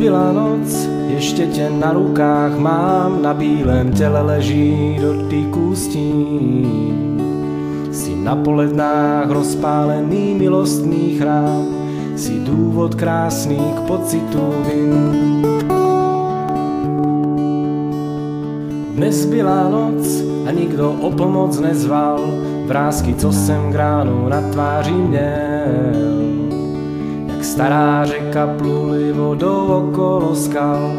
Nezbyla noc, ještě tě na rukách mám, na bílém těle leží dotýků stín. Jsi na polednách rozpálený milostný chrám, jsi důvod krásný k pocitu vin. Dnes byla noc a nikdo o pomoc nezval, vrásky, co jsem k ránu na tváři měl. Jak stará řeka pluli vodou okolo skal,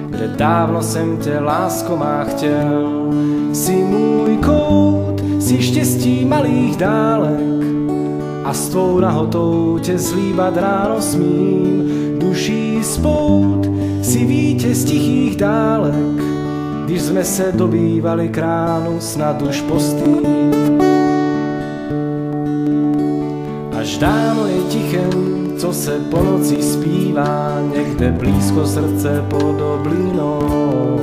kde dávno jsem tě, lásko má, chtěl. Jsi můj kout, jsi štěstí malých dálek, a s tvou nahotou tě zlíbat ráno smím. Duší spout, jsi vítěz tichých dálek, když jsme se dobývali k ránu, snad už postým. Až dáno je tichem, co se po noci zpívá, někde blízko srdce pod oblinou,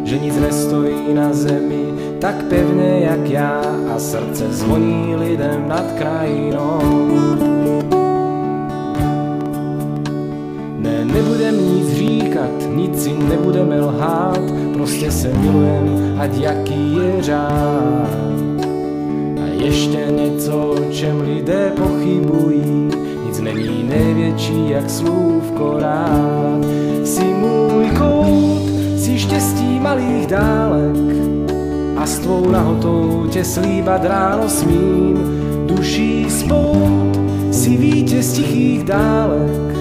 že nic nestojí na zemi tak pevně jak já, a srdce zvoní lidem nad krajinou. Ne, nebudem nic říkat, nic si nebudeme lhát, prostě se milujem, ať jaký je řád. A ještě něco, o čem lidé pochybují, nic není největší jak slůvko rád. Jsi můj kout, jsi štěstí malých dálek, a s tvou nahotou tě slíbat ráno smím. Duší spout, jsi vítěz tichých dálek,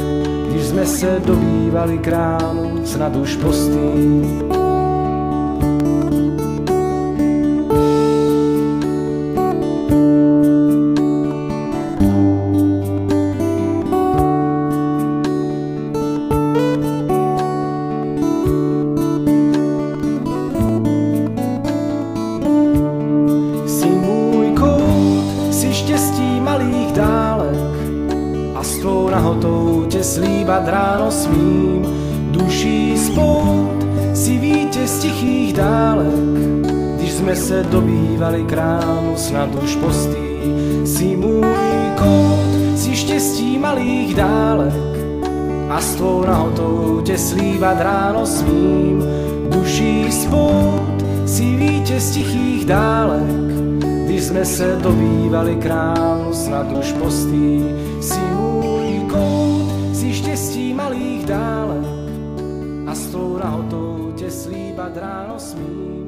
když jsme se dobývali k ránu, snad už postým. Štěstí malých dálek, a s tvou nahotou tě slíbat ráno smím. Duší spout, jsi vítěz tichých dálek, když jsme se dobývali k ránu, snad už postý. Jsi můj kout, jsi štěstí malých dálek, a s tvou nahotou tě slíbat ráno smím. Duší spout, jsi vítěz tichých dálek, když jsme se dobývali k ránu, snad už postý. Jsi můj kout, jsi štěstí malých dálek, a s tvou nahotou tě slíbat ráno smím.